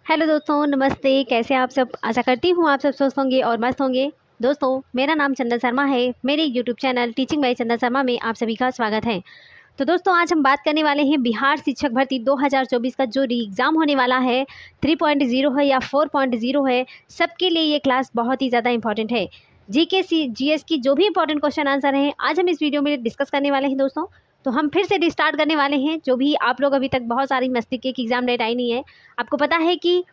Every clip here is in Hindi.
हेलो दोस्तों, नमस्ते। कैसे आप सब? आशा करती हूँ आप सब स्वस्थ होंगे और मस्त होंगे। दोस्तों, मेरा नाम चंदन शर्मा है। मेरे यूट्यूब चैनल टीचिंग बाय चंदन शर्मा में आप सभी का स्वागत है। तो दोस्तों, आज हम बात करने वाले हैं बिहार शिक्षक भर्ती 2024 का जो री एग्ज़ाम होने वाला है, 3.0 है या 4.0 है, सबके लिए ये क्लास बहुत ही ज़्यादा इंपॉर्टेंट है। जीके जीएस की जो भी इंपॉर्टेंट क्वेश्चन आंसर हैं, आज हम इस वीडियो में डिस्कस करने वाले हैं दोस्तों। तो हम फिर से रिस्टार्ट करने वाले हैं। जो भी आप लोग अभी तक बहुत सारी मस्ती के एग्ज़ाम डेट आई नहीं है, आपको पता है कि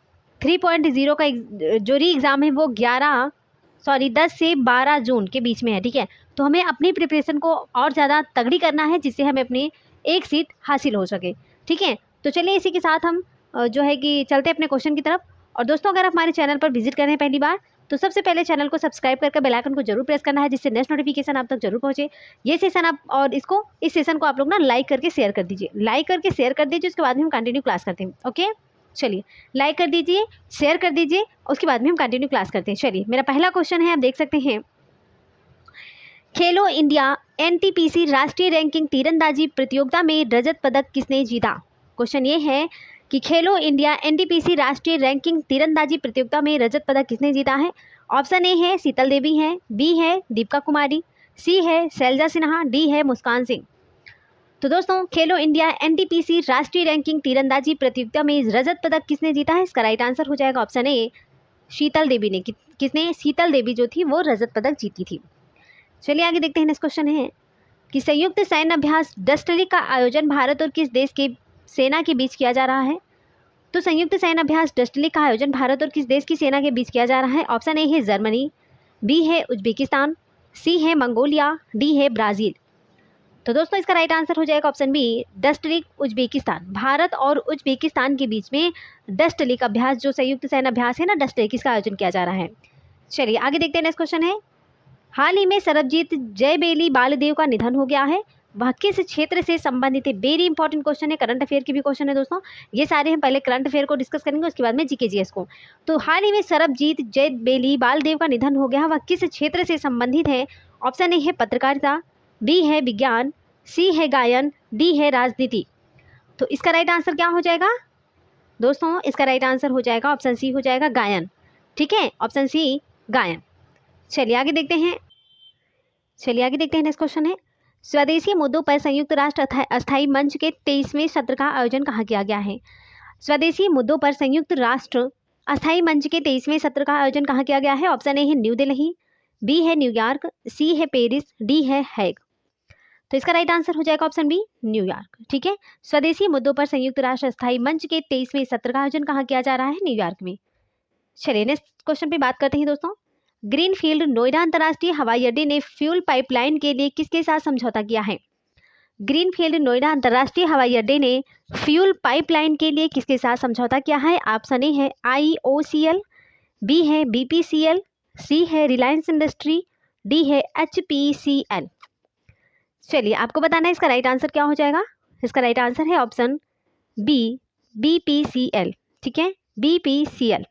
3.0 का जो री एग्ज़ाम है वो 10 से 12 जून के बीच में है, ठीक है। तो हमें अपनी प्रिपरेशन को और ज़्यादा तगड़ी करना है, जिससे हमें अपनी एक सीट हासिल हो सके, ठीक है। तो चलिए इसी के साथ हम जो है कि चलते हैं अपने क्वेश्चन की तरफ। और दोस्तों, अगर आप हमारे चैनल पर विजिट कर रहे हैं पहली बार, तो सबसे पहले चैनल को सब्सक्राइब करके बेल आइकन को जरूर प्रेस करना है, जिससे नेक्स्ट नोटिफिकेशन आप तक जरूर पहुंचे। ये सेशन आप और इस सेशन को आप लोग ना लाइक करके शेयर कर दीजिए, उसके बाद में हम कंटिन्यू क्लास करते हैं। ओके, चलिए लाइक कर दीजिए, शेयर कर दीजिए, उसके बाद में हम कंटिन्यू क्लास करते हैं। चलिए, मेरा पहला क्वेश्चन है, आप देख सकते हैं। खेलो इंडिया एनटीपीसी राष्ट्रीय रैंकिंग तीरंदाजी प्रतियोगिता में रजत पदक किसने जीता? क्वेश्चन ये है कि खेलो इंडिया एनटीपीसी राष्ट्रीय रैंकिंग तीरंदाजी प्रतियोगिता में रजत पदक किसने जीता है? ऑप्शन ए है शीतल देवी है, बी है दीपिका कुमारी, सी है शैलजा सिन्हा, डी है मुस्कान सिंह। तो दोस्तों, खेलो इंडिया एनटीपीसी राष्ट्रीय रैंकिंग तीरंदाजी प्रतियोगिता में रजत पदक किसने जीता है? इसका राइट आंसर हो जाएगा ऑप्शन ए, शीतल देवी ने। किसने? शीतल देवी जो थी वो रजत पदक जीती थी। चलिए आगे देखते हैं। नेक्स्ट क्वेश्चन है कि संयुक्त सैन्य अभ्यास डस्टली का आयोजन भारत और किस देश के सेना के बीच किया जा रहा है? तो संयुक्त सैन्य अभ्यास डस्टली का आयोजन भारत और किस देश की सेना के बीच किया जा रहा है? ऑप्शन ए है जर्मनी, बी है उज्बेकिस्तान, सी है मंगोलिया, डी है ब्राज़ील। तो दोस्तों, इसका राइट आंसर हो जाएगा option B, Dustlik Uzbekistan. Bharat और उज्बेकिस्तान के बीच में डस्टलिक अभ्यास, जो संयुक्त सैन्य अभ्यास है ना, डस्टलिक, इसका आयोजन किया जा रहा है। चलिए आगे देखते हैं। नेक्स्ट क्वेश्चन है, हाल ही में सरबजीत जयबेली बालदेव का निधन हो गया है, वह किस क्षेत्र से संबंधित है? वेरी इंपॉर्टेंट क्वेश्चन है, करंट अफेयर की भी क्वेश्चन है दोस्तों। ये सारे हम पहले करंट अफेयर को डिस्कस करेंगे, उसके बाद में जीके जीएस को। तो हाल ही में सरबजीत जयबेली बालदेव का निधन हो गया, वह किस क्षेत्र से संबंधित है? ऑप्शन ए है पत्रकारिता, बी है विज्ञान, सी है गायन, डी है राजनीति। तो इसका राइट आंसर क्या हो जाएगा दोस्तों? इसका राइट आंसर हो जाएगा ऑप्शन सी, हो जाएगा गायन, ठीक है। ऑप्शन सी गायन। चलिए आगे देखते हैं। नेक्स्ट क्वेश्चन है, स्वदेशी मुद्दों पर संयुक्त राष्ट्र अस्थायी मंच के 23वें सत्र का आयोजन कहाँ किया गया है? स्वदेशी मुद्दों पर संयुक्त राष्ट्र अस्थायी मंच के 23वें सत्र का आयोजन कहाँ किया गया है? ऑप्शन ए है न्यू दिल्ली, बी है न्यूयॉर्क, सी है पेरिस, डी है हैग। तो इसका राइट आंसर हो जाएगा ऑप्शन बी, न्यूयॉर्क, ठीक है। स्वदेशी मुद्दों पर संयुक्त राष्ट्र अस्थायी मंच के 23वें सत्र का आयोजन कहाँ किया जा रहा है? न्यूयॉर्क में। चलिए नेक्स्ट क्वेश्चन पे बात करते हैं दोस्तों। ग्रीनफील्ड नोएडा अंतर्राष्ट्रीय हवाई अड्डे ने फ्यूल पाइपलाइन के लिए किसके साथ समझौता किया है? ग्रीनफील्ड नोएडा अंतर्राष्ट्रीय हवाई अड्डे ने फ्यूल पाइपलाइन के लिए किसके साथ समझौता किया है? ऑप्शन ए है IOCL, बी है BPCL, सी है रिलायंस इंडस्ट्री, डी है HPCL। चलिए आपको बताना है इसका राइट आंसर क्या हो जाएगा। इसका राइट आंसर है ऑप्शन बी, BPCL, ठीक है, BPCL।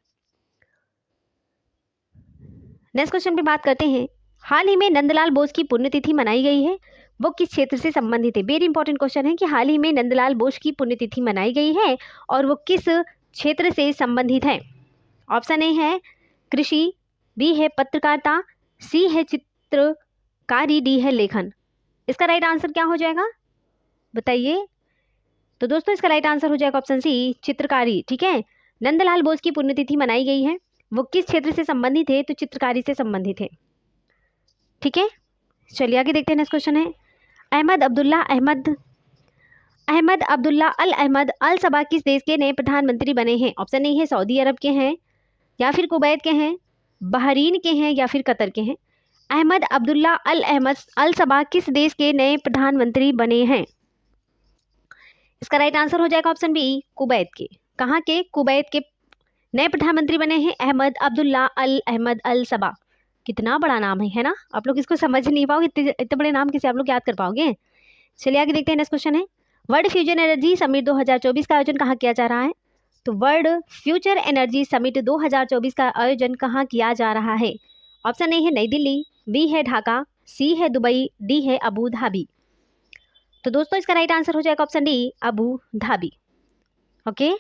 नेक्स्ट क्वेश्चन पे बात करते हैं। हाल ही में नंदलाल बोस की पुण्यतिथि मनाई गई है, वो किस क्षेत्र से संबंधित है? वेरी इंपॉर्टेंट क्वेश्चन है कि हाल ही में नंदलाल बोस की पुण्यतिथि मनाई गई है और वो किस क्षेत्र से संबंधित है? ऑप्शन ए है कृषि, बी है पत्रकारिता, सी है चित्रकारी, डी है लेखन। इसका राइट आंसर क्या हो जाएगा बताइए। तो दोस्तों, इसका राइट आंसर हो जाएगा ऑप्शन सी, चित्रकारी, ठीक है। नंदलाल बोस की पुण्यतिथि मनाई गई है, वो किस क्षेत्र से संबंधित है? तो चित्रकारी से संबंधित है, ठीक है। चलिए आगे देखते हैं। नेक्स्ट क्वेश्चन है, अहमद अब्दुल्ला अल अहमद अल सबा किस देश के नए प्रधानमंत्री बने हैं? ऑप्शन ए है सऊदी अरब के हैं, या फिर कुवैत के हैं, बहरीन के हैं, या फिर कतर के हैं। अहमद अब्दुल्ला अल अहमद अल सबा किस देश के नए प्रधानमंत्री बने हैं? इसका राइट आंसर हो जाएगा ऑप्शन बी, कुवैत के। कहाँ के? कुवैत के नए प्रधानमंत्री बने हैं अहमद अब्दुल्ला अल अहमद अल सबा। कितना बड़ा नाम है ना? आप लोग इसको समझ नहीं पाओगे, इतने बड़े नाम कैसे आप लोग याद कर पाओगे। चलिए आगे देखते हैं। नेक्स्ट क्वेश्चन है, वर्ल्ड फ्यूजन एनर्जी समिट 2024 का आयोजन कहाँ किया जा रहा है? तो वर्ल्ड फ्यूचर एनर्जी समिट 2024 का आयोजन कहाँ किया जा रहा है? ऑप्शन ए है नई दिल्ली, बी है ढाका, सी है दुबई, डी है अबू धाबी। तो दोस्तों, इसका राइट आंसर हो जाएगा option D, Abu Dhabi. Okay,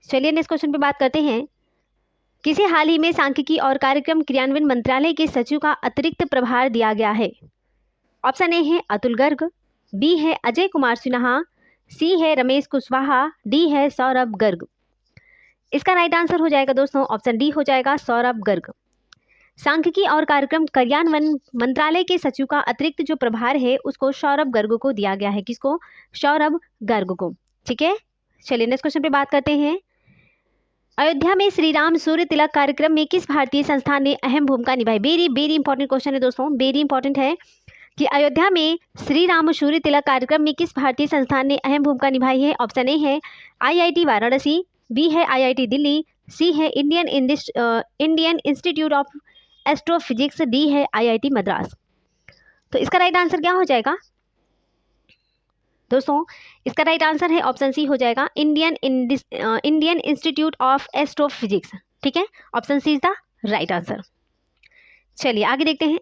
चलिए नेक्स्ट क्वेश्चन पे बात करते हैं। किसे हाल ही में सांख्यिकी और कार्यक्रम क्रियान्वयन मंत्रालय के सचिव का अतिरिक्त प्रभार दिया गया है? ऑप्शन ए है अतुल गर्ग, बी है अजय कुमार सिन्हा, सी है रमेश कुशवाहा, डी है सौरभ गर्ग। इसका राइट आंसर हो जाएगा दोस्तों ऑप्शन डी हो जाएगा सौरभ गर्ग। सांख्यिकी और कार्यक्रम कार्यान्वयन मंत्रालय के सचिव का अतिरिक्त जो प्रभार है उसको सौरभ गर्ग को दिया गया है। किसको? सौरभ गर्ग को। ठीक है, चलिए नेक्स्ट क्वेश्चन पे बात करते हैं। अयोध्या में श्री राम सूर्य तिलक कार्यक्रम में किस भारतीय संस्थान ने अहम भूमिका निभाई? वेरी वेरी इंपॉर्टेंट क्वेश्चन है दोस्तों, वेरी इंपॉर्टेंट है कि अयोध्या में श्री राम सूर्य तिलक कार्यक्रम में किस भारतीय संस्थान ने अहम भूमिका निभाई है? ऑप्शन ए है IIT वाराणसी, बी है IIT दिल्ली, सी है Indian Institute of Astrophysics, D है IIT मद्रास। तो इसका राइट आंसर क्या हो जाएगा दोस्तों? इसका राइट आंसर है ऑप्शन सी हो जाएगा इंडियन इंस्टीट्यूट ऑफ एस्ट्रोफिजिक्स। ठीक है, option C is the right answer. चलिए आगे देखते हैं।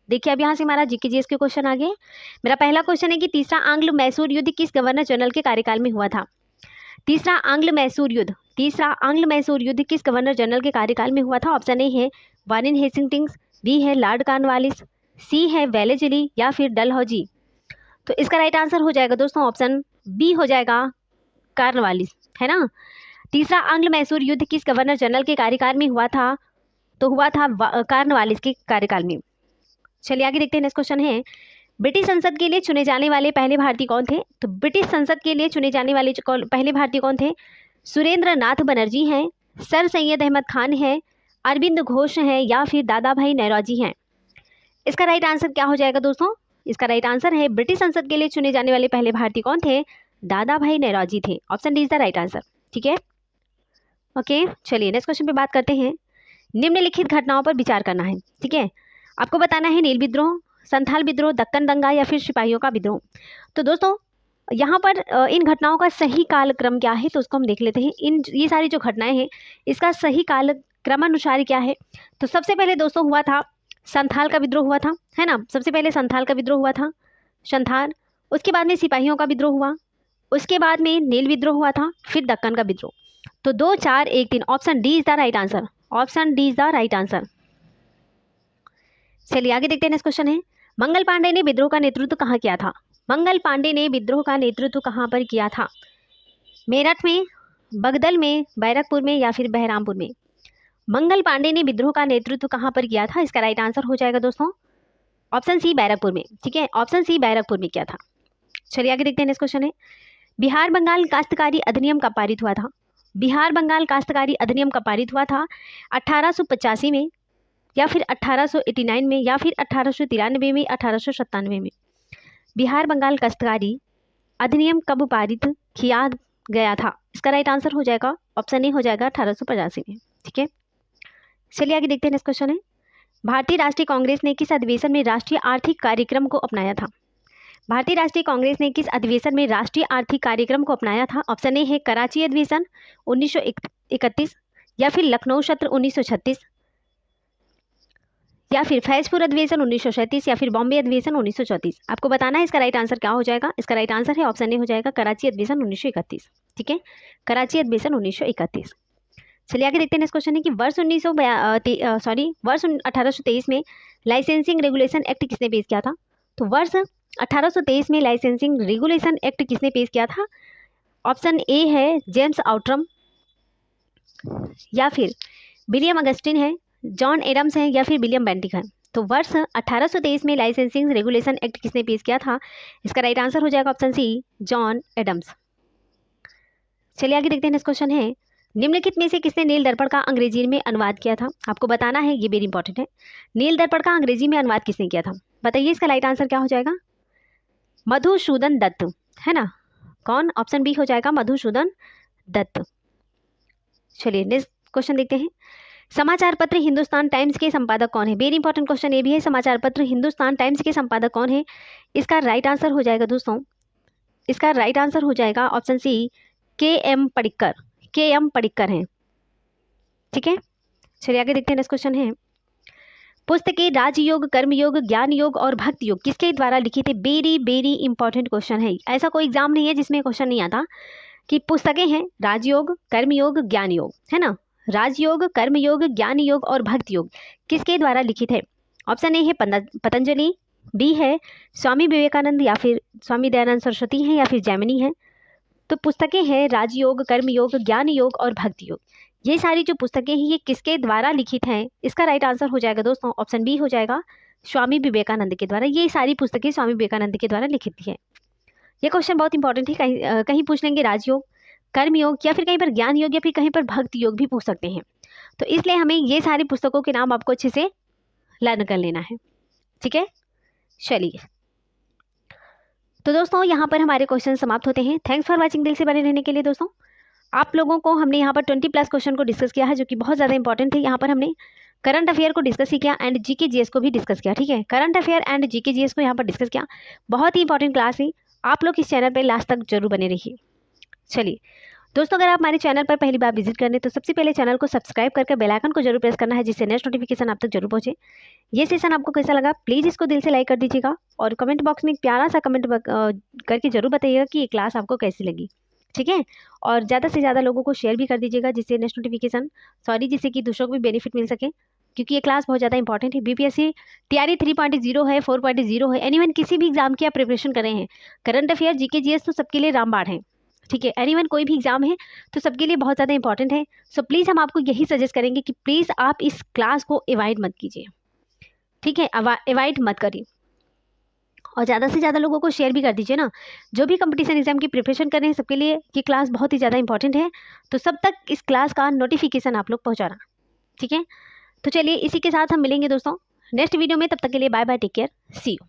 देखिए अब यहाँ से हमारा जीके जीएस के क्वेश्चन आ गए। मेरा पहला क्वेश्चन है कि तीसरा आंग्ल मैसूर युद्ध किस गवर्नर जनरल के कार्यकाल में हुआ था? तीसरा आंग्ल मैसूर युद्ध किस गवर्नर जनरल के कार्यकाल में हुआ था? ऑप्शन ए है वारेन हेस्टिंग्स, बी है लॉर्ड कॉर्नवालिस, सी है वेलेस्ली या फिर डलहौजी। तो इसका राइट आंसर हो जाएगा दोस्तों ऑप्शन बी हो जाएगा कॉर्नवालिस, है ना। तीसरा आंग्ल मैसूर युद्ध किस गवर्नर जनरल के कार्यकाल में हुआ था? तो हुआ था कॉर्नवालिस के कार्यकाल में। चलिए आगे देखते हैं। नेक्स्ट क्वेश्चन है ब्रिटिश संसद के लिए चुने जाने वाले पहले भारतीय कौन थे? तो ब्रिटिश संसद के लिए चुने जाने वाले पहले भारतीय कौन थे? सुरेंद्र नाथ बनर्जी हैं, सर सैयद अहमद खान है, अरविंद घोष हैं या फिर दादा भाई नौरोजी हैं। इसका राइट आंसर क्या हो जाएगा दोस्तों? इसका राइट आंसर है ब्रिटिश संसद के लिए चुने जाने वाले पहले भारतीय कौन थे? दादा भाई नौरोजी थे। Option D is the right answer. ठीक है, ओके। चलिए नेक्स्ट क्वेश्चन पे बात करते हैं। निम्नलिखित घटनाओं पर विचार करना है। ठीक है, आपको बताना है नील विद्रोह, संथाल विद्रोह, दक्कन दंगा या फिर सिपाहियों का विद्रोह। तो दोस्तों यहाँ पर इन घटनाओं का सही कालक्रम क्या है तो उसको हम देख लेते हैं। ये सारी जो घटनाएं हैं इसका सही काल क्रमानुसार क्या है? तो सबसे पहले दोस्तों हुआ था संथाल का विद्रोह हुआ था, है ना। सबसे पहले संथाल का विद्रोह हुआ था, संथाल। उसके बाद में सिपाहियों का विद्रोह हुआ, उसके बाद में नील विद्रोह हुआ था, फिर दक्कन का विद्रोह। तो 2 4 1 3 option D is the right answer. Option D is the right answer. चलिए आगे देखते हैं। नेक्स्ट क्वेश्चन है मंगल पांडे ने विद्रोह का नेतृत्व कहाँ किया था? मंगल पांडे ने विद्रोह का नेतृत्व कहाँ पर किया था? मेरठ में, बगदल में, बैरकपुर में या फिर बहरामपुर में? मंगल पांडे ने विद्रोह का नेतृत्व कहाँ पर किया था? इसका राइट आंसर हो जाएगा दोस्तों ऑप्शन सी बैरकपुर में। ठीक है, ऑप्शन सी बैरकपुर में किया था। चलिए आगे देखते हैं। नेक्स्ट क्वेश्चन है बिहार बंगाल काश्तकारी अधिनियम कब पारित हुआ था? बिहार बंगाल काश्तकारी अधिनियम कब पारित हुआ था? 1885 में या फिर 1889 में या फिर 1893 में, 1897 में? बिहार बंगाल काश्तकारी अधिनियम कब पारित किया गया था? इसका राइट आंसर हो जाएगा ऑप्शन ए हो जाएगा 1885 में। ठीक है, चलिए आगे देखते हैं। नेक्स्ट क्वेश्चन है भारतीय राष्ट्रीय कांग्रेस ने किस अधिवेशन में राष्ट्रीय आर्थिक कार्यक्रम को अपनाया था? भारतीय राष्ट्रीय कांग्रेस ने किस अधिवेशन में राष्ट्रीय आर्थिक कार्यक्रम को अपनाया था? ऑप्शन ए है कराची अधिवेशन 1931 या फिर लखनऊ सत्र 1936 या फिर फैजपुर अधिवेशन 1937 या फिर बॉम्बे अधिवेशन 1934। आपको बताना है इसका राइट आंसर क्या हो जाएगा। इसका राइट आंसर है ऑप्शन ए हो जाएगा कराची अधिवेशन 1931। ठीक है, कराची अधिवेशन 1931। चलिए आगे देखते हैं। नेक्स्ट क्वेश्चन है कि वर्ष 1823 में लाइसेंसिंग रेगुलेशन एक्ट किसने पेश किया था? तो वर्ष 1823 में लाइसेंसिंग रेगुलेशन एक्ट किसने पेश किया था? ऑप्शन ए है जेम्स आउट्रम या फिर विलियम अगस्टिन है, जॉन एडम्स है या फिर विलियम बेंटिक है। तो वर्ष 1823 में लाइसेंसिंग रेगुलेशन एक्ट किसने पेश किया था? इसका राइट आंसर हो जाएगा ऑप्शन सी जॉन एडम्स। चलिए आगे देखते हैं। नेक्स्ट क्वेश्चन है निम्नलिखित में से किसने नील दर्पण का अंग्रेजी में अनुवाद किया था? आपको बताना है, ये वेरी इंपॉर्टेंट है। नील दर्पण का अंग्रेजी में अनुवाद किसने किया था? बताइए इसका राइट आंसर क्या हो जाएगा। मधुसूदन दत्त, है ना। कौन? ऑप्शन बी हो जाएगा मधुसूदन दत्त। चलिए नेक्स्ट क्वेश्चन देखते हैं। समाचार पत्र हिंदुस्तान टाइम्स के संपादक कौन है? वेरी इंपॉर्टेंट क्वेश्चन ये भी है। समाचार पत्र हिंदुस्तान टाइम्स के संपादक कौन है? इसका राइट आंसर हो जाएगा दोस्तों, इसका राइट आंसर हो जाएगा option C KM. Padikkar. KM. Padikkar हैं। ठीक है, चलिए आगे देखते हैं। नेक्स्ट क्वेश्चन है पुस्तकें राजयोग, कर्मयोग, ज्ञान योग और भक्ति योग किसके द्वारा लिखी थी? वेरी वेरी इंपॉर्टेंट क्वेश्चन है। ऐसा कोई एग्जाम नहीं है जिसमें क्वेश्चन नहीं आता। कि पुस्तकें हैं राजयोग, कर्मयोग, ज्ञान योग, है ना। राजयोग, कर्मयोग, ज्ञान योग और भक्ति योग किसके द्वारा लिखित है? ऑप्शन ए है पतंजलि, बी है स्वामी विवेकानंद या फिर स्वामी दयानंद सरस्वती हैं या फिर जैमिनी हैं। तो पुस्तकें हैं राजयोग, कर्मयोग, ज्ञान योग और भक्ति योग। ये सारी जो पुस्तकें हैं ये किसके द्वारा लिखित हैं? इसका राइट आंसर हो जाएगा दोस्तों ऑप्शन बी हो जाएगा, स्वामी विवेकानंद के द्वारा। ये सारी पुस्तकें स्वामी विवेकानंद के द्वारा लिखित है। ये क्वेश्चन बहुत इंपॉर्टेंट है, कहीं पूछ लेंगे राजयोग, कर्मयोग या फिर कहीं पर ज्ञान योग या फिर कहीं पर भक्ति योग भी पूछ सकते हैं। तो इसलिए हमें ये सारी पुस्तकों के नाम आपको अच्छे से लर्न कर लेना है, ठीक है। चलिए, तो दोस्तों यहाँ पर हमारे क्वेश्चन समाप्त होते हैं। Thanks for watching. दिल से बने रहने के लिए दोस्तों। आप लोगों को हमने यहाँ पर 20+ क्वेश्चन को डिस्कस किया है जो कि बहुत ज़्यादा इंपॉर्टेंट है। यहाँ पर हमने करंट अफेयर को डिस्कस ही किया एंड जीके जीएस को भी डिस्कस किया, ठीक है। Current affair and GK GS को यहाँ पर डिस्कस किया। बहुत ही इंपॉर्टेंट क्लास है, आप लोग इस चैनल पर लास्ट तक जरूर बने रहिए। चलिए दोस्तों, अगर आप हमारे चैनल पर पहली बार विजिट करने तो सबसे पहले चैनल को सब्सक्राइब करके बेल आइकन को जरूर प्रेस करना है, जिससे नेक्स्ट नोटिफिकेशन आप तक जरूर पहुंचे। ये सेशन आपको कैसा लगा प्लीज़ इसको दिल से लाइक कर दीजिएगा और कमेंट बॉक्स में एक प्यारा सा कमेंट करके जरूर बताइएगा कि ये क्लास आपको कैसी लगी, ठीक है। और ज़्यादा से ज़्यादा लोगों को शेयर भी कर दीजिएगा, जिससे नेक्स्ट नोटिफिकेशन जिससे कि दूसरों को भी बेनिफिट मिल सके, क्योंकि ये क्लास बहुत ज़्यादा इंपॉर्टेंट है। बीपीएससी तैयारी 3.0 है, 4.0 है, एनीवन किसी भी एग्जाम की आप प्रिपरेशन कर रहे हैं, करंट अफेयर, जीके जीएस तो सबके लिए रामबाण है, ठीक है। एनीवन कोई भी एग्जाम है तो सबके लिए बहुत ज़्यादा इंपॉर्टेंट है। सो प्लीज़ हम आपको यही सजेस्ट करेंगे कि प्लीज़ आप इस क्लास को अवॉइड मत कीजिए, ठीक है। अवॉइड मत करिए और ज़्यादा से ज़्यादा लोगों को शेयर भी कर दीजिए ना। जो भी कंपटीशन एग्जाम की प्रिपरेशन कर रहे हैं सबके लिए ये क्लास बहुत ही ज़्यादा इंपॉर्टेंट है। तो सब तक इस क्लास का नोटिफिकेशन आप लोग पहुँचाना, ठीक है। तो चलिए इसी के साथ हम मिलेंगे दोस्तों नेक्स्ट वीडियो में। तब तक के लिए bye bye, take care, see you.